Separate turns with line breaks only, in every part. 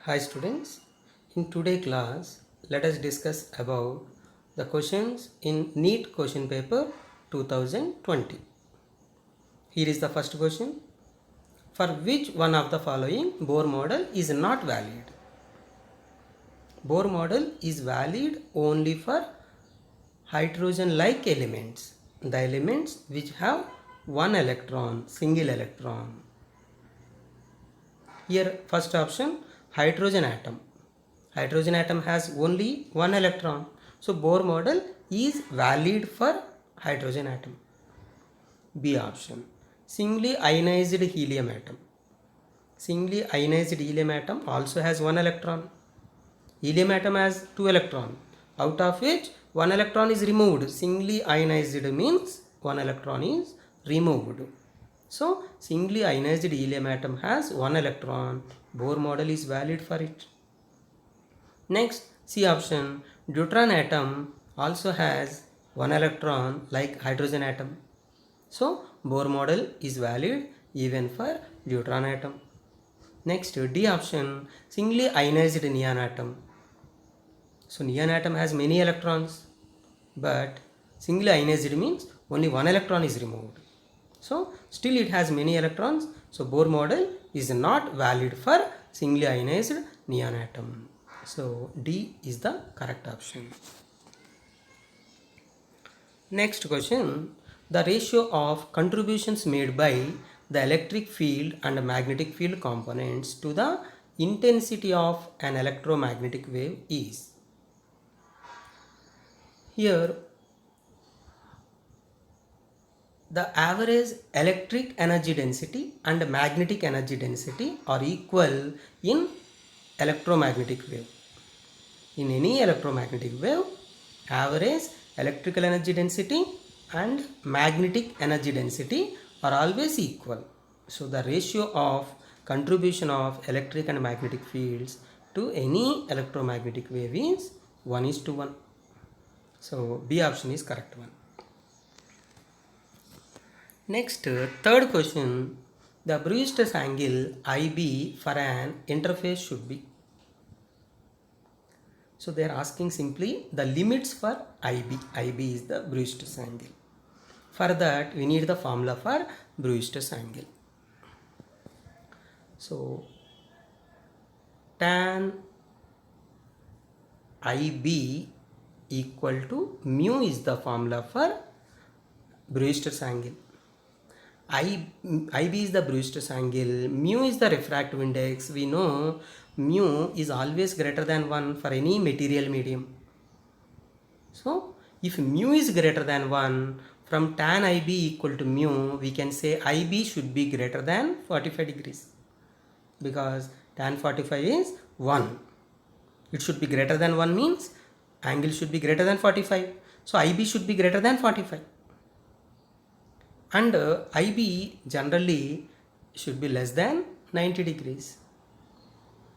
Hi students, in today's class let us discuss about the questions in NEET question paper 2020. Here is the first question. For which one of the following Bohr model is not valid? Bohr model is valid only for hydrogen-like elements, the elements which have one electron, single electron. Here first option, hydrogen atom. Hydrogen atom has only one electron. So Bohr model is valid for hydrogen atom. B option, singly ionized helium atom. Singly ionized helium atom also has one electron. Helium atom has two electrons, out of which one electron is removed. Singly ionized means one electron is removed. So singly ionized helium atom has one electron. Bohr model is valid for it. Next, C option, deuteron atom also has one electron like hydrogen atom. So Bohr model is valid even for deuteron atom. Next, D option, singly ionized neon atom. So neon atom has many electrons, but singly ionized means only one electron is removed. So still it has many electrons. So Bohr model is not valid for singly ionized neon atom. So D is the correct option. Next question, the ratio of contributions made by the electric field and magnetic field components to the intensity of an electromagnetic wave is. Here the average electric energy density and magnetic energy density are equal in electromagnetic wave. In any electromagnetic wave, average electrical energy density and magnetic energy density are always equal. So the ratio of contribution of electric and magnetic fields to any electromagnetic wave is 1:1. So B option is correct one. Next, third question, the Brewster's angle IB for an interface should be. So they are asking simply the limits for IB. IB is the Brewster's angle. For that, we need the formula for Brewster's angle. So tan IB equal to mu is the formula for Brewster's angle. IB is the Brewster's angle, mu is the refractive index. We know mu is always greater than 1 for any material medium. So if mu is greater than 1, from tan IB equal to mu, we can say IB should be greater than 45 degrees. Because tan 45 is 1. It should be greater than 1 means angle should be greater than 45. So IB should be greater than 45. And IB generally should be less than 90 degrees.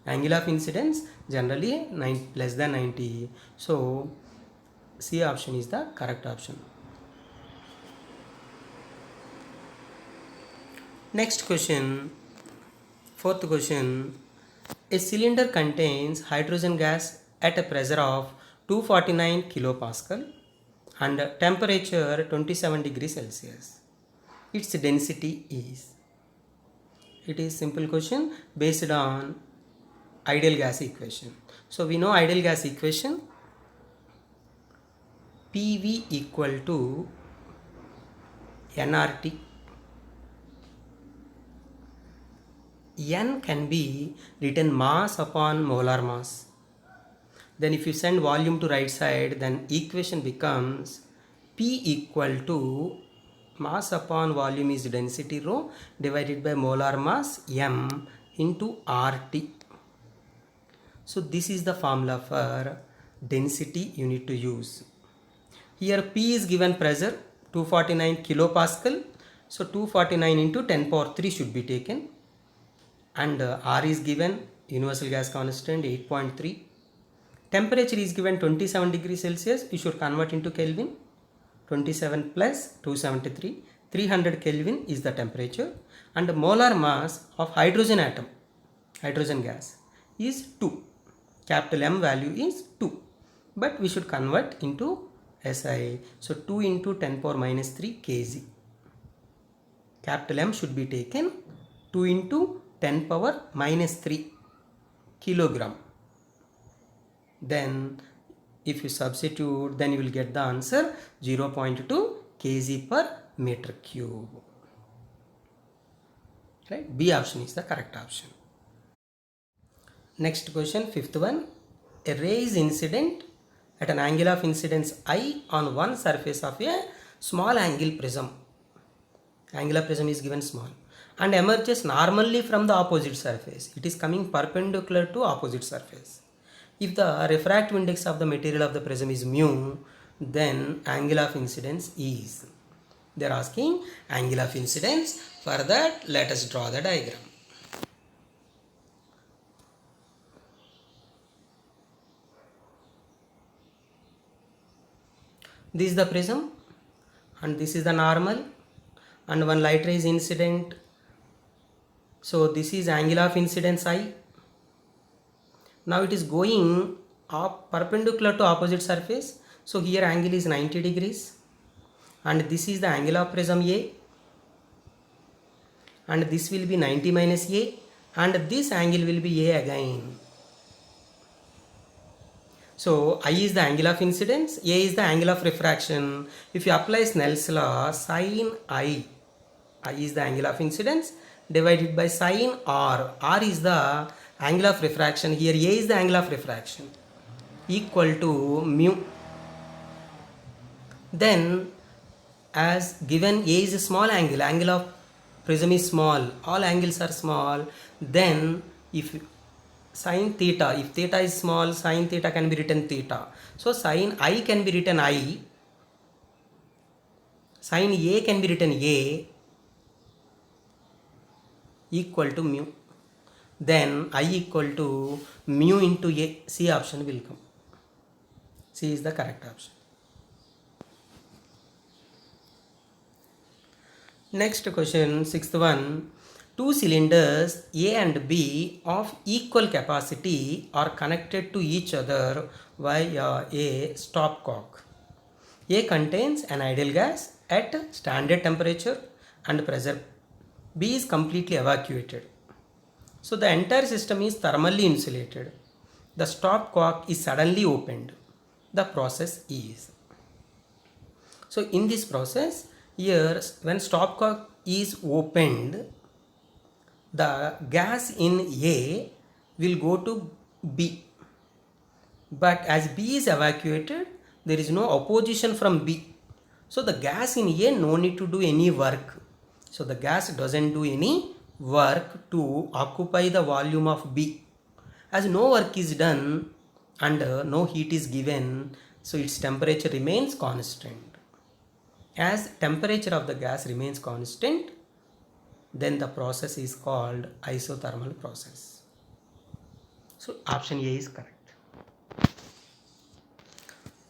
Angle of incidence generally less than 90. So C option is the correct option. Next question, fourth question. A cylinder contains hydrogen gas at a pressure of 249 kilopascal and temperature 27 degrees Celsius. Its density is. It is simple question based on ideal gas equation. So we know ideal gas equation, PV equal to nRT. N can be written mass upon molar mass. Then if you send volume to right side, then equation becomes P equal to mass upon volume is density rho divided by molar mass m into RT. So this is the formula for density you need to use. Here P is given pressure 249 kilopascal. So 249 into 10 power 3 should be taken. And R is given universal gas constant 8.3. Temperature is given 27 degrees Celsius. You should convert into Kelvin. 27 plus 273. 300 Kelvin is the temperature. And the molar mass of hydrogen atom, hydrogen gas, is 2. Capital M value is 2. But we should convert into SI. So 2 into 10 power minus 3 kg. Capital M should be taken 2 into 10 power minus 3 kilogram. Then if you substitute, then you will get the answer 0.2 kg per meter cube. Right? B option is the correct option. Next question, fifth one. A ray is incident at an angle of incidence I on one surface of a small angle prism. Angular prism is given small and emerges normally from the opposite surface. It is coming perpendicular to opposite surface. If the refractive index of the material of the prism is mu, then angle of incidence is. They are asking angle of incidence. For that, let us draw the diagram. This is the prism and this is the normal, and one light ray is incident. So this is angle of incidence I. Now it is going up perpendicular to opposite surface. So here angle is 90 degrees and this is the angle of prism A, and this will be 90 minus A, and this angle will be A again. So I is the angle of incidence, A is the angle of refraction. If you apply Snell's law, sin I is the angle of incidence divided by sin R is the angle of refraction. Here A is the angle of refraction, equal to mu. Then as given A is a small angle, angle of prism is small, all angles are small, then if sin theta, if theta is small, sin theta can be written theta. So sin I can be written I, sin A can be written A, equal to mu. Then I equal to mu into A. C option will come. C is the correct option. Next question, sixth one. Two cylinders A and B of equal capacity are connected to each other via a stopcock. A contains an ideal gas at standard temperature and pressure. B is completely evacuated. So the entire system is thermally insulated. The stopcock is suddenly opened. The process is. So in this process, here when stopcock is opened, the gas in A will go to B. But as B is evacuated, there is no opposition from B. So the gas in A no need to do any work. So the gas doesn't do any work to occupy the volume of B. As no work is done and no heat is given, so its temperature remains constant. As temperature of the gas remains constant, then the process is called isothermal process. So option A is correct.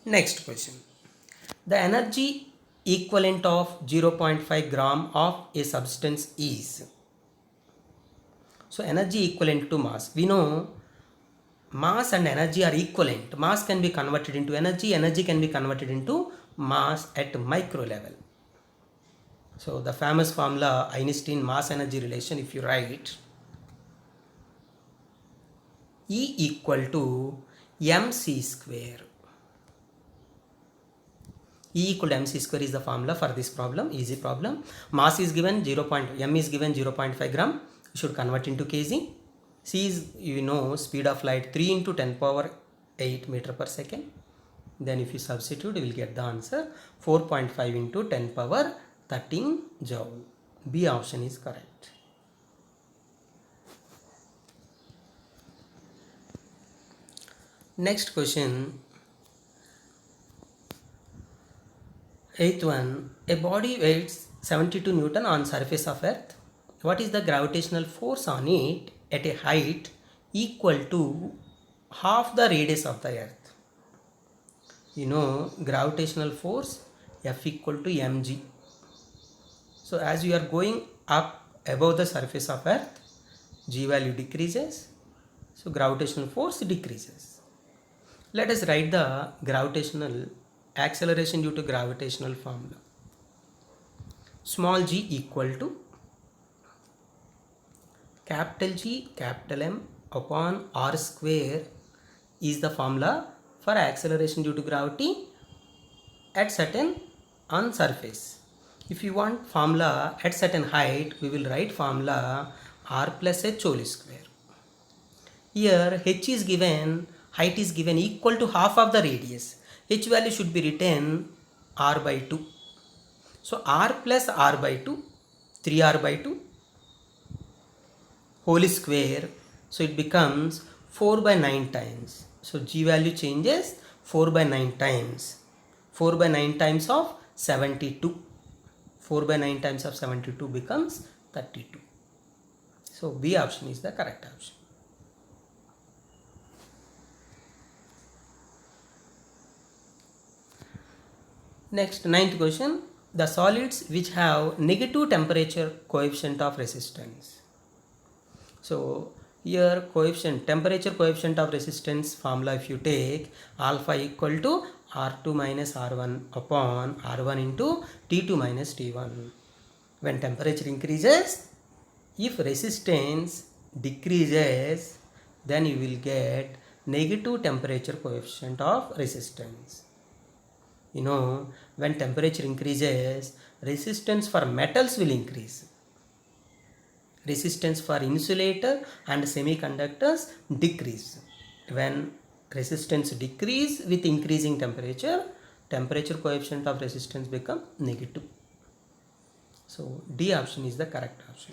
Next question. The energy equivalent of 0.5 gram of a substance is. So energy equivalent to mass. We know mass and energy are equivalent. Mass can be converted into energy, energy can be converted into mass at micro level. So the famous formula Einstein mass energy relation, if you write, E equal to mc square. E equal to mc square is the formula for this problem, easy problem. Mass is given m is given 0.5 gram. You should convert into kg. C is, you know, speed of light 3 into 10 power 8 meter per second. Then if you substitute, you will get the answer 4.5 into 10 power 13 joule. B option is correct. Next question, 8th one. A body weighs 72 Newton on surface of Earth. What is the gravitational force on it at a height equal to half the radius of the Earth? You know, gravitational force F equal to mg. So as you are going up above the surface of Earth, G value decreases So gravitational force decreases. Let us write the gravitational acceleration due to gravitational formula. Small g equal to capital G capital M upon r square is the formula for acceleration due to gravity at certain on surface. If you want formula at certain height, we will write formula r plus h whole square. Here h is given, height is given equal to half of the radius. H value should be written r by 2. So r plus r by 2, 3r by 2 whole square. So it becomes 4 by 9 times. So g value changes 4 by 9 times. 4 by 9 times of 72. 4 by 9 times of 72 becomes 32. So B option is the correct option. Next, ninth question. The solids which have negative temperature coefficient of resistance. So here temperature coefficient of resistance formula, if you take alpha equal to R2 minus R1 upon R1 into T2 minus T1. When temperature increases, if resistance decreases, then you will get negative temperature coefficient of resistance. You know, when temperature increases, resistance for metals will increase. Resistance for insulator and semiconductors decrease. When resistance decrease with increasing temperature, temperature coefficient of resistance become negative. So D option is the correct option.